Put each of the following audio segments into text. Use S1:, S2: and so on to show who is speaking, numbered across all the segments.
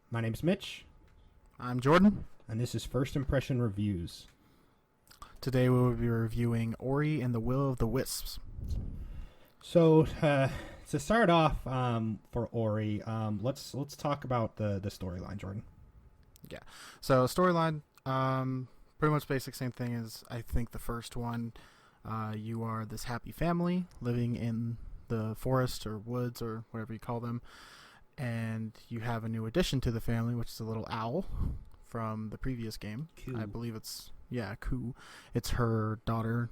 S1: My name's Mitch,
S2: I'm Jordan.
S1: and this is First Impression Reviews.
S2: Today we will be reviewing Ori and the Will of the Wisps.
S1: So, to start off for Ori, let's talk about the storyline, Jordan.
S2: Yeah. So storyline, pretty much basic same thing as I think the first one. You are this happy family living in the forest or woods or whatever you call them, and you have a new addition to the family, which is a little owl from the previous game.
S1: Cool.
S2: I believe it's Ku. It's her daughter,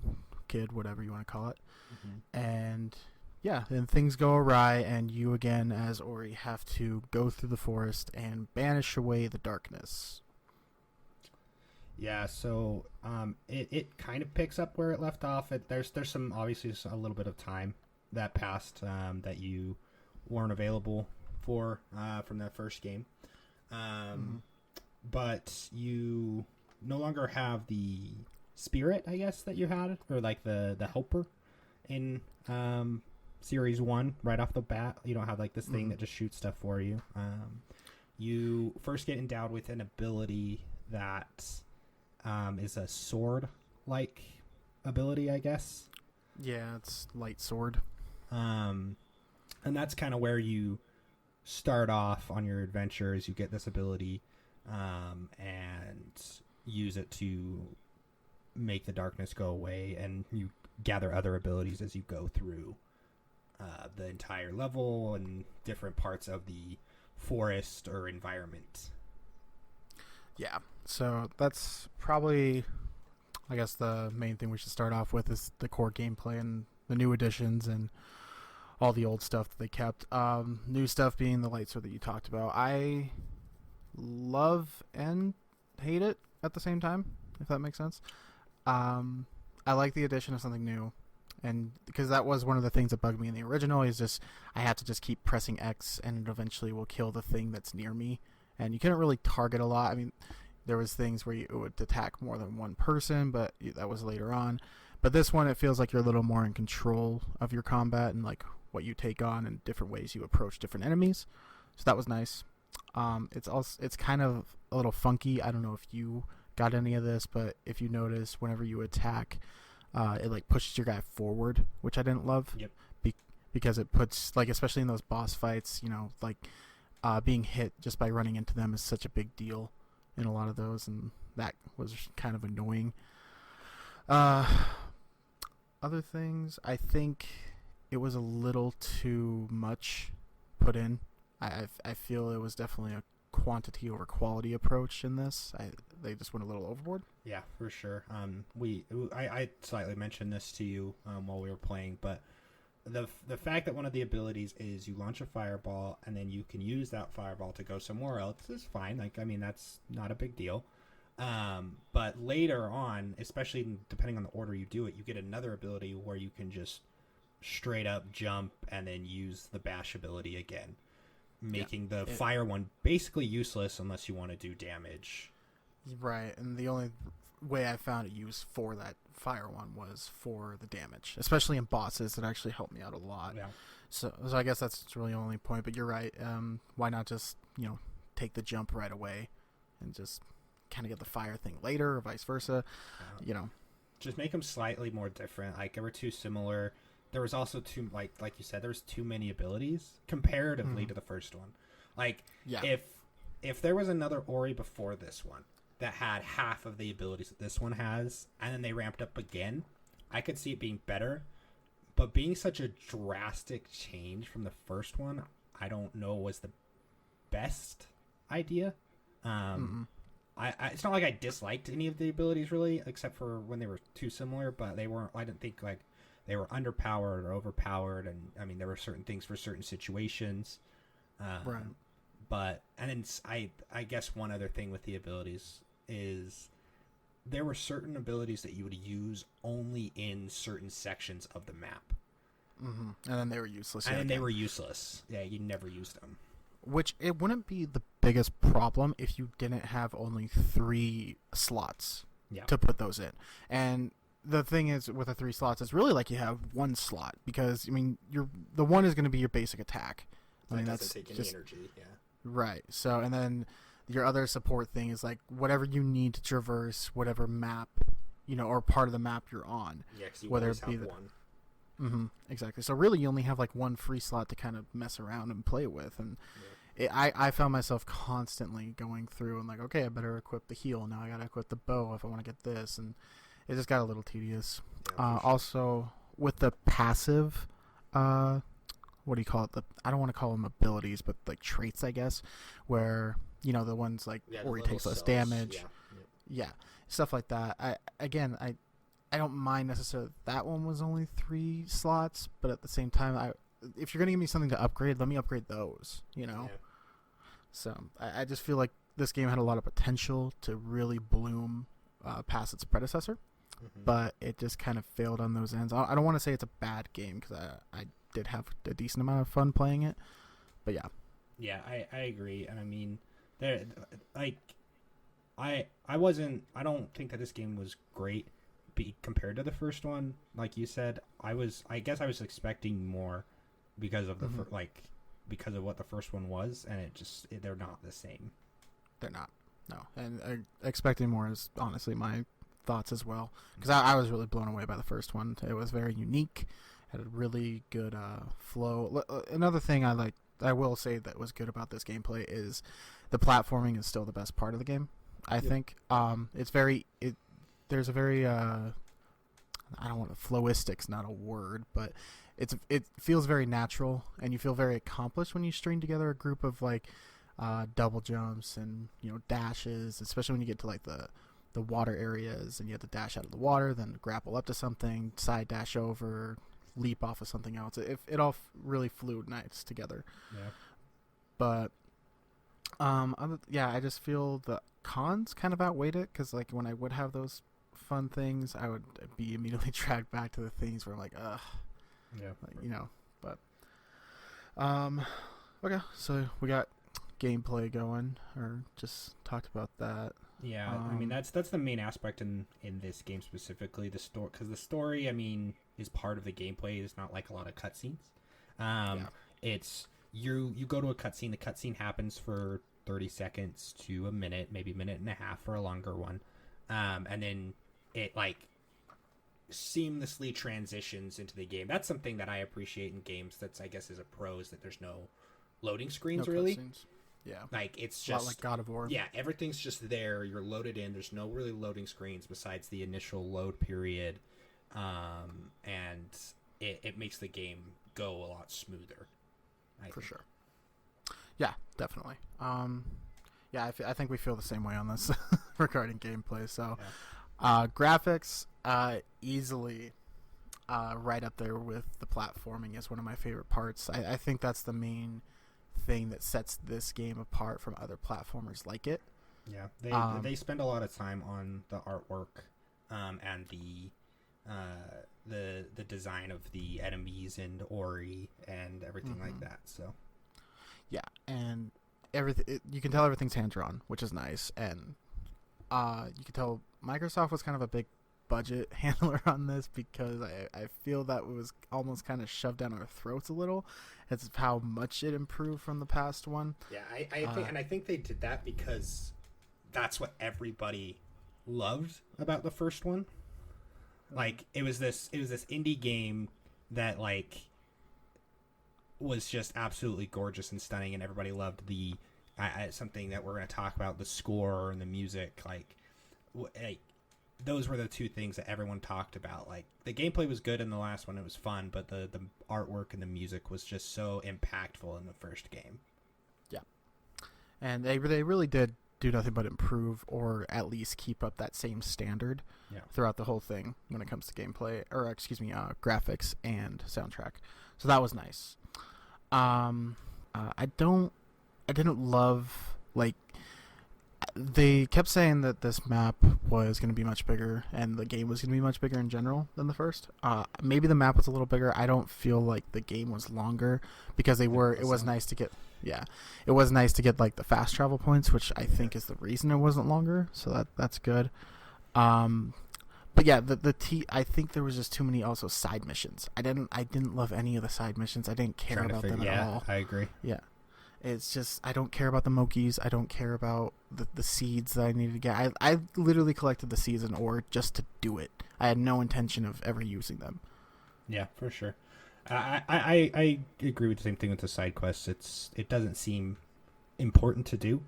S2: kid, whatever you want to call it.
S1: Mm-hmm.
S2: And yeah, then things go awry, and you again, as Ori, have to go through the forest and banish away the darkness.
S1: Yeah, so it kind of picks up where it left off. There's some obviously a little bit of time that passed that you weren't available for from that first game, but you no longer have the spirit, I guess, that you had, or like the helper in series 1 right off the bat. You don't have like this thing that just shoots stuff for you. You first get endowed with an ability that is a sword like ability, I guess.
S2: Yeah, it's light sword.
S1: And that's kind of where you start off on your adventure, is you get this ability and use it to make the darkness go away, and you gather other abilities as you go through the entire level and different parts of the forest or environment.
S2: Yeah, so that's probably, I guess, the main thing we should start off with is the core gameplay and the new additions and all the old stuff that they kept. New stuff being the light sword that you talked about. I love and hate it at the same time, if that makes sense. I like the addition of something new, and because that was one of the things that bugged me in the original, is just I had to just keep pressing X and it eventually will kill the thing that's near me, and you couldn't really target a lot. I mean, there was things where it would attack more than one person, but that was later on. But this one, it feels like you're a little more in control of your combat and like what you take on and different ways you approach different enemies. So that was nice. It's kind of a little funky. I don't know if you got any of this, but if you notice, whenever you attack, it like pushes your guy forward, which I didn't love.
S1: Yep.
S2: Because it puts, like, especially in those boss fights, like being hit just by running into them is such a big deal in a lot of those, and that was kind of annoying. Other things, I think it was a little too much put in. I feel it was definitely a quantity over quality approach in this. They just went a little overboard.
S1: Yeah, for sure. I slightly mentioned this to you while we were playing, but the fact that one of the abilities is you launch a fireball and then you can use that fireball to go somewhere else is fine. Like, I mean, that's not a big deal. But later on, especially depending on the order you do it, you get another ability where you can just straight up jump and then use the bash ability again, making the fire one basically useless unless you want to do damage.
S2: Right, and the only way I found it used for that fire one was for the damage, especially in bosses. It actually helped me out a lot.
S1: Yeah.
S2: So I guess that's really the only point. But you're right. Why not just take the jump right away and just kind of get the fire thing later, or vice versa?
S1: Just make them slightly more different. Like, they were too similar. There was also too, like you said, there was too many abilities comparatively to the first one. Like, if there was another Ori before this one that had half of the abilities that this one has, and then they ramped up again, I could see it being better. But being such a drastic change from the first one, I don't know was the best idea. It's not like I disliked any of the abilities really, except for when they were too similar, but they weren't. I didn't think like they were underpowered or overpowered, and I mean there were certain things for certain situations.
S2: Right.
S1: But and then I guess one other thing with the abilities is there were certain abilities that you would use only in certain sections of the map.
S2: Mm-hmm. And then they were useless.
S1: And then they were useless. Yeah, you never used them.
S2: Which, it wouldn't be the biggest problem if you didn't have only 3 slots to put those in. And the thing is, with the 3 slots, it's really like you have 1 slot, because I mean, the one is going to be your basic attack. I mean,
S1: that's
S2: that's
S1: take any
S2: just
S1: energy. Yeah.
S2: Right. So, and then your other support thing is like whatever you need to traverse whatever map, or part of the map you're on.
S1: Yeah, because you
S2: whether
S1: always
S2: it be
S1: have
S2: the,
S1: one.
S2: Exactly. So really, you only have like one free slot to kind of mess around and play with, and I found myself constantly going through and like, okay, I better equip the heal. Now I gotta equip the bow if I want to get this, and it just got a little tedious.
S1: Yeah, sure.
S2: Also, with the passive, what do you call it? I don't want to call them abilities, but like traits, I guess, where the ones like Ori takes less damage, yeah, stuff like that. I don't mind necessarily that one was only 3 slots, but at the same time, if you're gonna give me something to upgrade, let me upgrade those.
S1: Yeah.
S2: So I just feel like this game had a lot of potential to really bloom past its predecessor, but it just kind of failed on those ends. I don't want to say it's a bad game because I did have a decent amount of fun playing it, but yeah.
S1: Yeah, I agree, and I mean, there, like, I don't think that this game was great compared to the first one. Like you said, I guess I was expecting more because of the because of what the first one was, and they're not the same.
S2: They're not. No, and expecting more is honestly my thoughts as well, because I was really blown away by the first one. It was very unique, had a really good flow. Another thing I will say that was good about this gameplay is the platforming is still the best part of the game. I think there's a very I don't want to, flowistic's not a word, but it feels very natural, and you feel very accomplished when you string together a group of like double jumps and dashes, especially when you get to like the water areas and you have to dash out of the water, then grapple up to something, side dash over, leap off of something else. It all really flew nice together.
S1: Yeah.
S2: But I just feel the cons kind of outweighed it, because like when I would have those fun things, I would be immediately dragged back to the things where I'm like, ugh.
S1: Yeah.
S2: Like, but okay, so we got gameplay going, or just talked about that.
S1: Yeah, I mean that's the main aspect in this game specifically, the story, because the story, I mean, is part of the gameplay. It's not like a lot of cutscenes. It's you go to a cutscene. The cutscene happens for 30 seconds to a minute, maybe a minute and a half for a longer one, and then it like seamlessly transitions into the game. That's something that I appreciate in games. That's, I guess, is a pro, is that there's no loading screens, really.
S2: Cutscenes. Yeah,
S1: like it's just
S2: a lot like God of War.
S1: Yeah, everything's just there. You're loaded in. There's no really loading screens besides the initial load period, and it makes the game go a lot smoother.
S2: For sure. Yeah, definitely. I think we feel the same way on this regarding gameplay. So, graphics, easily right up there with the platforming is one of my favorite parts. I think that's the main thing that sets this game apart from other platformers like it.
S1: Yeah, they spend a lot of time on the artwork, and the design of the enemies and Ori and everything like that. So,
S2: yeah, and everything, you can tell everything's hand drawn, which is nice, and you can tell Microsoft was kind of a big budget handler on this, because I feel that was almost kind of shoved down our throats a little. It's how much it improved from the past one.
S1: Yeah, I think they did that because that's what everybody loved about the first one. Like it was this indie game that like was just absolutely gorgeous and stunning, and everybody loved the something that we're going to talk about, the score and the music. Like those were the two things that everyone talked about. Like the gameplay was good in the last one, it was fun, but the artwork and the music was just so impactful in the first game.
S2: Yeah, and they really did do nothing but improve, or at least keep up that same standard throughout the whole thing when it comes to gameplay, or graphics and soundtrack. So that was nice. I didn't love, like, they kept saying that this map was going to be much bigger and the game was going to be much bigger in general than the first. Maybe the map was a little bigger. I don't feel like the game was longer, because it was nice to get, it was nice to get like the fast travel points, which I think is the reason it wasn't longer. So that's good. But yeah, I think there was just too many also side missions. I didn't love any of the side missions. I didn't care about them at all.
S1: I agree.
S2: Yeah. It's just, I don't care about the Mokis. I don't care about the seeds that I needed to get. I literally collected the seeds and ore just to do it. I had no intention of ever using them.
S1: Yeah, for sure. I agree with the same thing with the side quests. It doesn't seem important to do.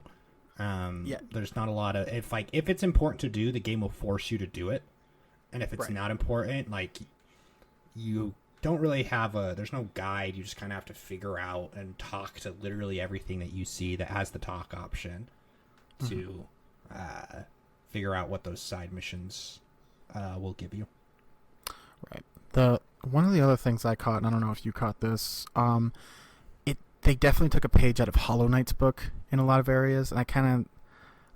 S1: There's not a lot of if it's important to do, the game will force you to do it, and if it's not important, like you don't really have there's no guide. You just kind of have to figure out and talk to literally everything that you see that has the talk option to figure out what those side missions will give you.
S2: Right. One of the other things I caught, and I don't know if you caught this, they definitely took a page out of Hollow Knight's book in a lot of areas, and I kind of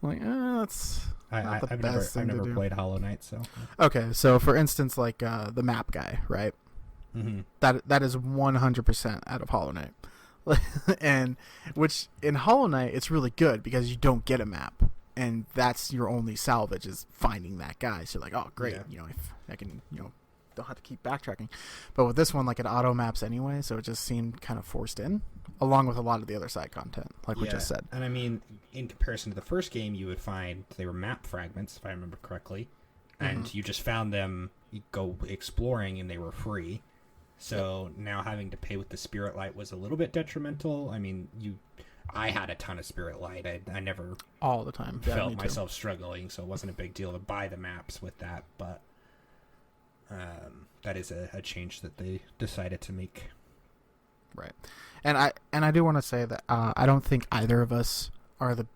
S2: like, that's not the best thing to do.
S1: I've never played Hollow Knight, so
S2: okay. So for instance, like the map guy, right?
S1: Mm-hmm.
S2: That is 100% out of Hollow Knight, and which in Hollow Knight it's really good because you don't get a map, and that's your only salvage is finding that guy. So you're like, oh great, if I can, don't have to keep backtracking. But with this one, like it auto maps anyway, so it just seemed kind of forced in, along with a lot of the other side content, like we just said.
S1: And I mean, in comparison to the first game, you would find they were map fragments, if I remember correctly, and you just found them. You go exploring, and they were free. So now having to pay with the Spirit Light was a little bit detrimental. I mean, I had a ton of Spirit Light. I never
S2: all the time
S1: felt myself struggling, so it wasn't a big deal to buy the maps with that. But that is a change that they decided to make.
S2: Right, and I do want to say that I don't think either of us are the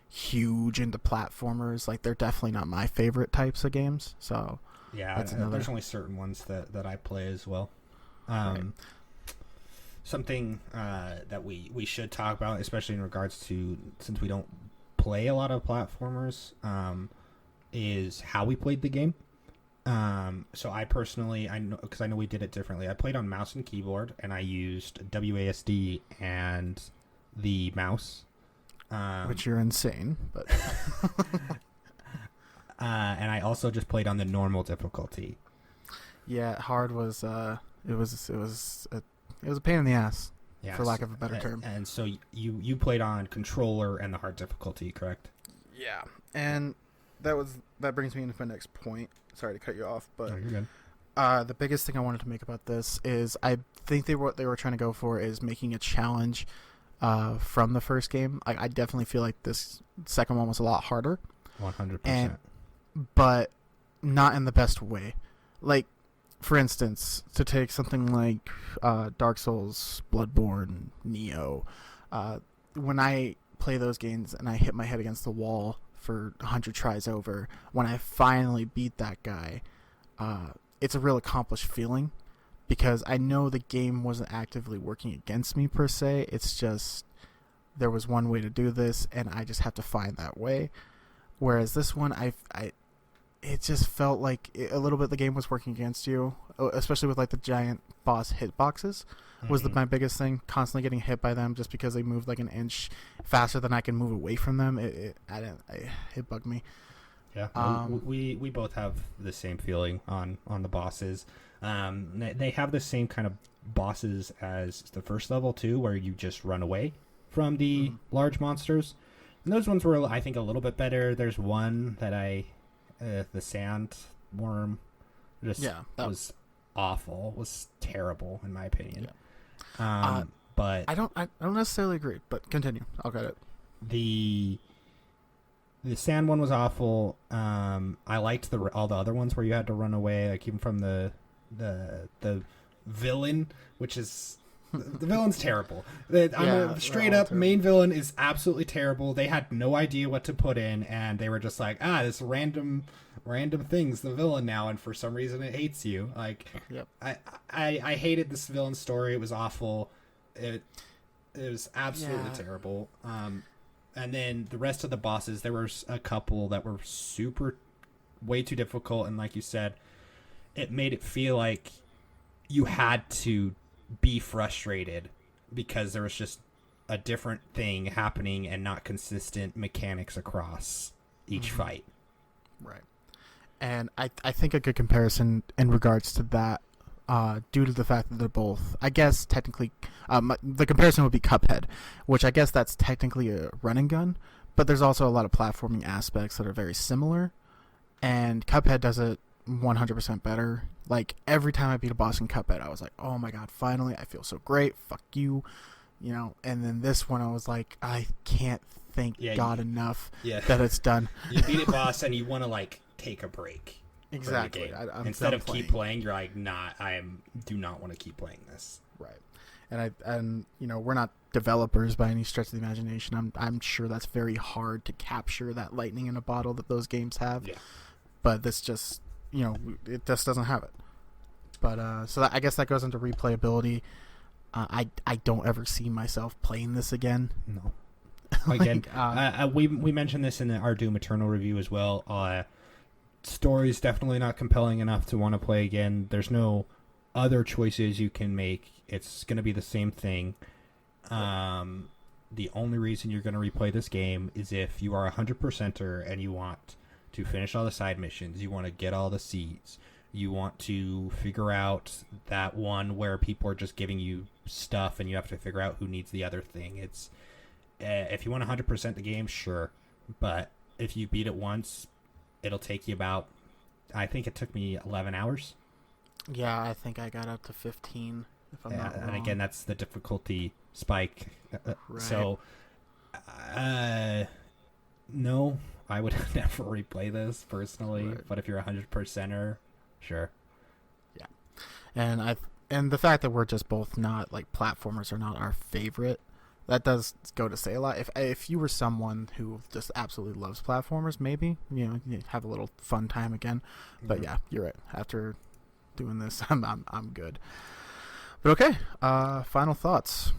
S2: huge into platformers. Like they're definitely not my favorite types of games. So
S1: yeah, there's only certain ones that I play as well. Something that we should talk about, especially in regards to, since we don't play a lot of platformers, is how we played the game. So I personally, I know we did it differently. I played on mouse and keyboard, and I used WASD and the mouse.
S2: Which you're insane, but
S1: and I also just played on the normal difficulty.
S2: Yeah, hard was it was a pain in the ass, for lack of a better term.
S1: And so you played on controller and the hard difficulty, correct?
S2: Yeah, and that brings me into my next point. Sorry to cut you off, but
S1: no, you're good.
S2: The biggest thing I wanted to make about this is I think what they were trying to go for is making a challenge from the first game. I definitely feel like this second one was a lot harder.
S1: 100%.
S2: But not in the best way. Like, for instance, to take something like Dark Souls, Bloodborne, Neo, when I play those games and I hit my head against the wall for 100 tries over, when I finally beat that guy, it's a real accomplished feeling because I know the game wasn't actively working against me per se. It's just there was one way to do this, and I just have to find that way. Whereas this one, it just felt like a little bit the game was working against you, especially with like the giant boss hitboxes was my biggest thing. Constantly getting hit by them just because they moved like an inch faster than I can move away from them. It bugged me.
S1: Yeah, we both have the same feeling on the bosses. They have the same kind of bosses as the first level too, where you just run away from the large monsters. And those ones were, I think, a little bit better. There's one that the sand worm, was awful. Was terrible in my opinion. Yeah. But
S2: I don't necessarily agree. But continue. I'll get it.
S1: The sand one was awful. I liked all the other ones where you had to run away, like even from the villain, which is the villain's terrible. Straight up, main villain is absolutely terrible. They had no idea what to put in, and they were just like, this random thing's the villain now, and for some reason it hates you. Like, I hated this villain story. It was awful. It was absolutely terrible. And then the rest of the bosses, there were a couple that were way too difficult, and like you said, it made it feel like you had to be frustrated because there was just a different thing happening and not consistent mechanics across each fight.
S2: Right. And I think a good comparison in regards to that due to the fact that they're both, I guess, technically, the comparison would be Cuphead, which I guess that's technically a run and gun, but there's also a lot of platforming aspects that are very similar, and Cuphead does it 100% better. Like, every time I beat a boss in Cuphead, I was like, oh my god, finally, I feel so great, fuck you, and then this one, I was like, I can't thank God enough that it's done.
S1: You beat a boss and you want to, like, take a break.
S2: Exactly.
S1: Instead of keep playing, you're like, nah, do not want to keep playing this.
S2: Right. And we're not developers by any stretch of the imagination. I'm sure that's very hard to capture that lightning in a bottle that those games have.
S1: Yeah.
S2: But this just, it just doesn't have it. But I guess that goes into replayability. I don't ever see myself playing this again.
S1: No. Again, we mentioned this in our Doom Eternal review as well. Story's definitely not compelling enough to want to play again. There's no other choices you can make. It's going to be the same thing. The only reason you're going to replay this game is if you are a 100%er and you want to finish all the side missions. You want to get all the seeds. You want to figure out that one where people are just giving you stuff and you have to figure out who needs the other thing. It's if you want to 100% the game, sure. But if you beat it once, it'll take you about, I think it took me 11 hours.
S2: Yeah, I think I got up to 15, if I'm not wrong.
S1: And again, that's the difficulty spike.
S2: Right.
S1: So, no, I would never replay this personally. Right. But if you're a 100%er, sure.
S2: Yeah. And the fact that we're just both not, like, platformers are not our favorite, that does go to say a lot. If you were someone who just absolutely loves platformers, maybe you have a little fun time again. But yeah, you're right. After doing this, I'm good. But okay, final thoughts.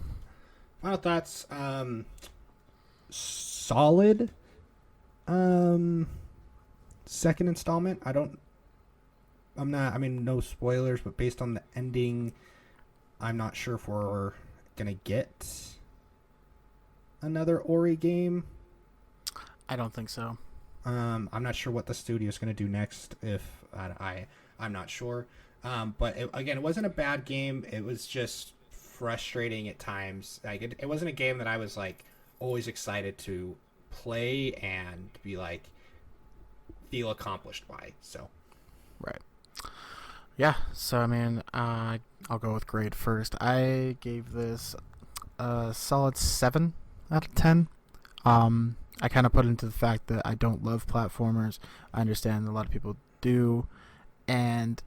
S1: Solid. Second installment. No spoilers, but based on the ending, I'm not sure if we're gonna get another Ori game.
S2: I don't think so.
S1: I'm not sure what the studio's going to do next. If I'm not sure. But it wasn't a bad game. It was just frustrating at times. Like it wasn't a game that I was like always excited to play and be like feel accomplished by. So,
S2: right. Yeah. So I mean, I'll go with grade first. I gave this a solid 7 out of 10. I kind of put into the fact that I don't love platformers. I understand a lot of people do, and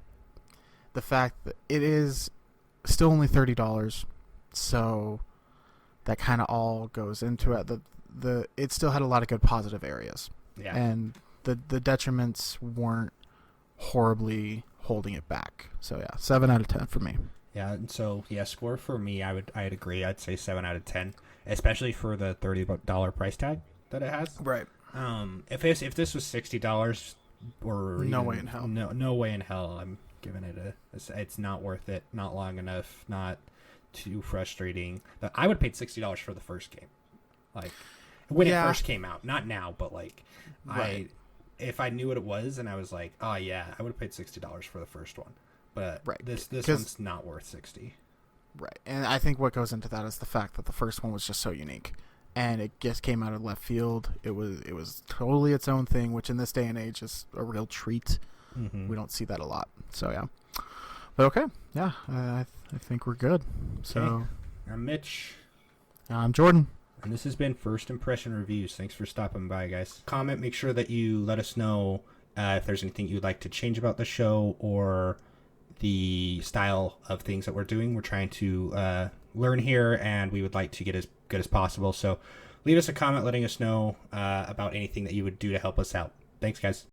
S2: the fact that it is still only $30, so that kind of all goes into it. It still had a lot of good positive areas, and the detriments weren't horribly holding it back. So yeah, 7 out of 10 for me.
S1: Yeah, and so score for me, I'd agree. I'd say 7 out of 10, especially for the $30 price tag that it has.
S2: Right.
S1: If this was $60 or
S2: no way in hell.
S1: No way in hell. I'm giving it it's not worth it. Not long enough. Not too frustrating. I would have paid $60 for the first game, like when it first came out. Not now, but like
S2: right.
S1: If I knew what it was and I was like, oh yeah, I would have paid $60 for the first one. But
S2: right.
S1: this one's not worth 60.
S2: Right. And I think what goes into that is the fact that the first one was just so unique. And it just came out of left field. It was totally its own thing, which in this day and age is a real treat. Mm-hmm. We don't see that a lot. So yeah. But okay. Yeah. I think we're good. So
S1: okay. I'm Mitch.
S2: I'm Jordan.
S1: And this has been First Impression Reviews. Thanks for stopping by, guys. Comment, make sure that you let us know if there's anything you'd like to change about the show or the style of things that we're doing. We're trying to learn here, and we would like to get as good as possible. So leave us a comment letting us know about anything that you would do to help us out. Thanks, guys.